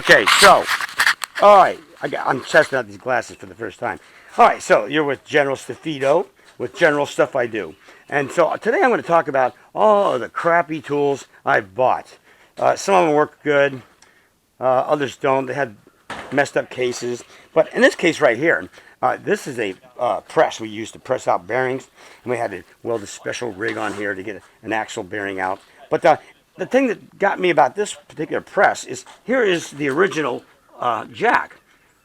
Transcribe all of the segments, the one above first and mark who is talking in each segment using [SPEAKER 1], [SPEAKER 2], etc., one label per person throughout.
[SPEAKER 1] Okay, so, all right, I'm testing out these glasses for the first time. All right, so you're with General STUFIDO, with General Stuff I Do. And so today I'm going to talk about all of the crappy tools I've bought. Some of them work good, others don't. They had messed up cases. But in this case right here, this is a press we used to press out bearings. And we had to weld a special rig on here to get an axle bearing out. But the thing that got me about this particular press is, here is the original jack.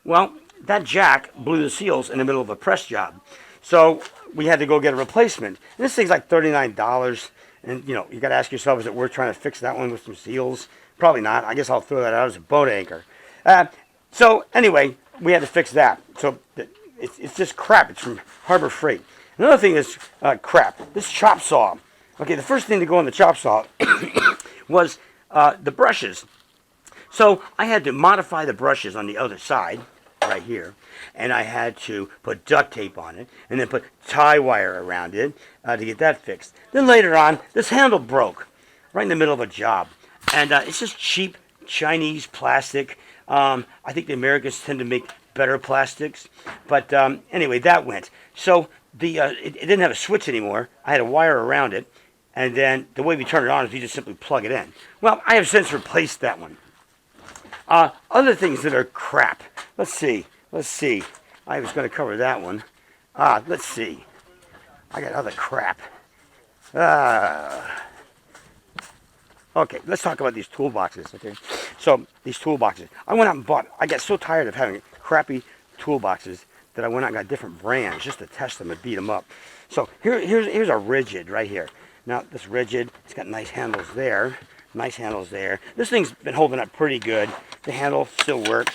[SPEAKER 1] Well, that jack blew the seals in the middle of a press job. So we had to go get a replacement. And this thing's like $39. And, you know, you got to ask yourself, is it worth trying to fix that one with some seals? Probably not. I guess I'll throw that out as a boat anchor. So anyway, we had to fix that. So it's just crap. It's from Harbor Freight. Another thing is crap. This chop saw. Okay, the first thing to go on the chop saw was the brushes. So I had to modify the brushes on the other side, right here, and I had to put duct tape on it, and then put tie wire around it to get that fixed. Then later on, this handle broke right in the middle of a job, and it's just cheap Chinese plastic. I think the Americans tend to make better plastics, but anyway, that went. So it didn't have a switch anymore. I had a wire around it, and then the way we turn it on is you just simply plug it in. Well, I have since replaced that one. Other things that are crap. Let's see. I was going to cover that one. Let's see. I got other crap. Okay, let's talk about these toolboxes, okay? So, these toolboxes. I went out and bought, I got so tired of having crappy toolboxes that I went out and got different brands just to test them and beat them up. So, here's a RIDGID right here. Now, this RIDGID, it's got nice handles there. Nice handles there. This thing's been holding up pretty good. The handle still works.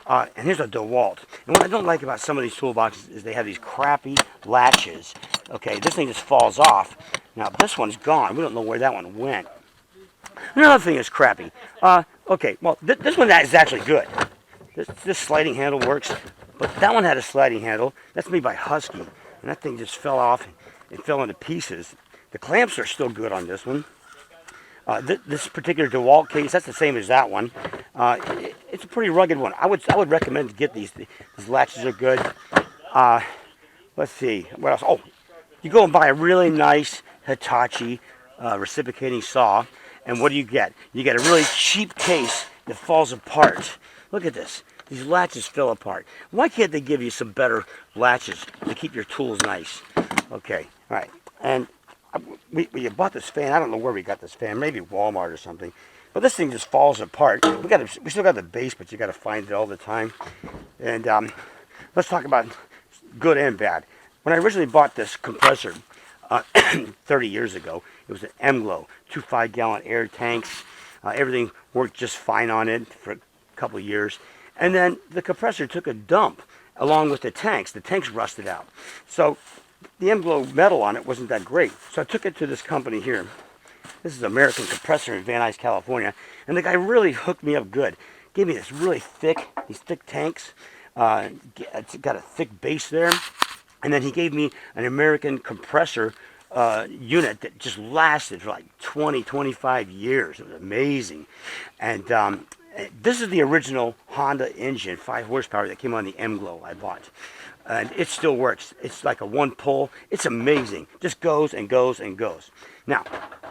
[SPEAKER 1] And here's a DEWALT. And what I don't like about some of these toolboxes is they have these crappy latches. Okay, this thing just falls off. Now, this one's gone. We don't know where that one went. Another thing is crappy. Okay, well, this one is actually good. This sliding handle works. But that one had a sliding handle. That's made by Husky. And that thing just fell off and fell into pieces. The clamps are still good on this one. This particular DEWALT case, that's the same as that one. It's a pretty rugged one. I would recommend to get these. These latches are good. Let's see, what else? Oh, you go and buy a really nice Hitachi reciprocating saw, and what do you get? You get a really cheap case that falls apart. Look at this. These latches fell apart. Why can't they give you some better latches to keep your tools nice? Okay, all right. And we bought this fan. I don't know where we got this fan. Maybe Walmart or something. But this thing just falls apart. We still got the base, but you got to find it all the time. And let's talk about good and bad. When I originally bought this compressor 30 years ago, it was an M-Glow, 2 5-gallon air tanks. Everything worked just fine on it for a couple of years. And then the compressor took a dump along with the tanks. The tanks rusted out. So the M-Glow metal on it wasn't that great. So I took it to this company here. This is American Compressor in Van Nuys, California. And the guy really hooked me up good. Gave me this really these thick tanks. It's got a thick base there. And then he gave me an American compressor unit that just lasted for like 20, 25 years. It was amazing. And this is the original Honda engine, 5 horsepower that came on the M-Glow I bought. And it still works. It's like a one pull. It's amazing. Just goes and goes and goes. Now,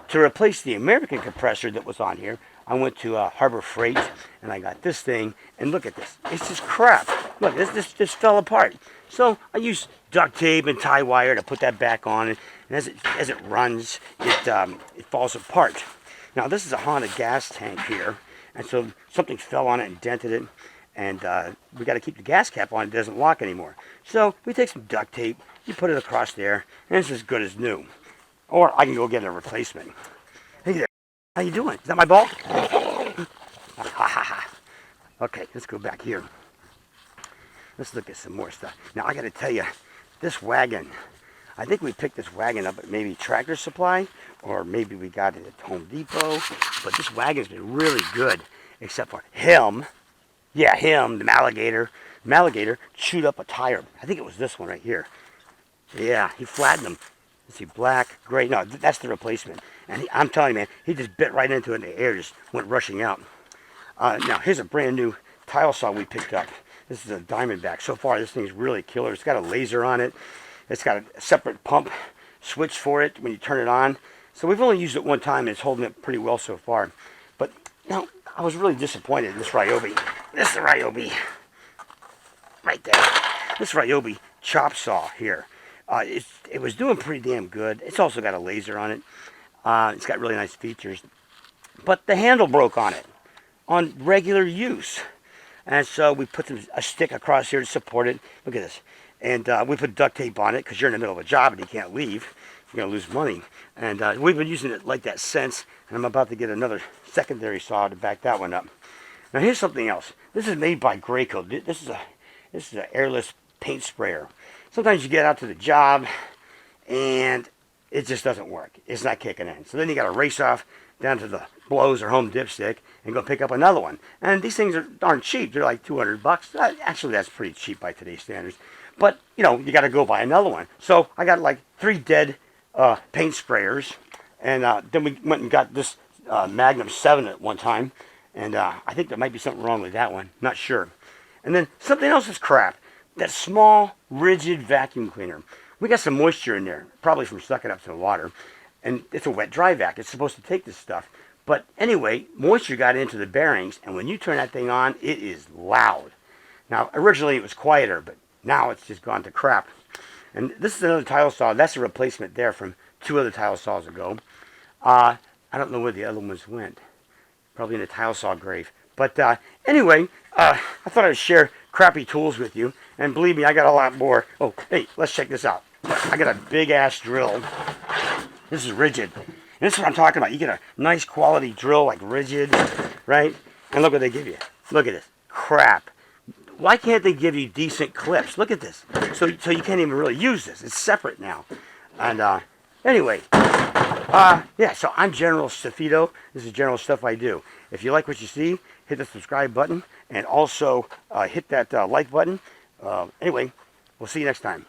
[SPEAKER 1] to replace the American compressor that was on here, I went to Harbor Freight and I got this thing. And look at this. It's just crap. Look, this just fell apart. So I used duct tape and tie wire to put that back on. And as it runs, it falls apart. Now, this is a Honda gas tank here. And so something fell on it and dented it. And we got to keep the gas cap on. It doesn't lock anymore. So we take some duct tape, you put it across there, and it's as good as new. Or I can go get a replacement. Hey there, how you doing? Is that my ball? Okay, let's go back here. Let's look at some more stuff. Now I got to tell you, this wagon, I think we picked this wagon up at maybe Tractor Supply, or maybe we got it at Home Depot. But this wagon's been really good, except for him. Yeah, him, the Maligator. Maligator chewed up a tire. I think it was this one right here. Yeah, he flattened them. Let's see, black, gray. No, that's the replacement. And I'm telling you, man, he just bit right into it and the air just went rushing out. Now, here's a brand new tile saw we picked up. This is a Diamondback. So far, this thing's really killer. It's got a laser on it. It's got a separate pump switch for it when you turn it on. So we've only used it one time, and it's holding it pretty well so far. But, now, I was really disappointed in this Ryobi. This is the Ryobi. Right there. This Ryobi chop saw here. It was doing pretty damn good. It's also got a laser on it. It's got really nice features. But the handle broke on it on regular use. And so we put a stick across here to support it. Look at this. And we put duct tape on it because you're in the middle of a job and you can't leave. You're going to lose money. And we've been using it like that since. And I'm about to get another secondary saw to back that one up. Now here's something else. This is made by Graco. This is an airless paint sprayer. Sometimes you get out to the job and it just doesn't work. It's not kicking in. So then you got to race off down to the Blows or Home Dipstick and go pick up another one. And these things aren't cheap. They're like $200. Actually, that's pretty cheap by today's standards. But, you know, you got to go buy another one. So I got like 3 dead paint sprayers. And then we went and got this Magnum 7 at one time. And I think there might be something wrong with that one. Not sure. And then something else is crap. That small, rigid vacuum cleaner. We got some moisture in there, probably from sucking up some water. And it's a wet dry vac. It's supposed to take this stuff. But anyway, moisture got into the bearings, and when you turn that thing on, it is loud. Now, originally it was quieter, but now it's just gone to crap. And this is another tile saw. That's a replacement there from 2 other tile saws ago. I don't know where the other ones went. Probably in the tile saw grave. But anyway, I thought I'd share crappy tools with you. And believe me, I got a lot more. Oh, hey, let's check this out. I got a big-ass drill. This is RIDGID. And this is what I'm talking about. You get a nice quality drill like RIDGID, right? And look what they give you. Look at this. Crap. Why can't they give you decent clips? Look at this. So you can't even really use this. It's separate now. And anyway, yeah, so I'm General STUFIDO. This is general stuff I do. If you like what you see, hit the subscribe button and also hit that like button. Anyway, we'll see you next time.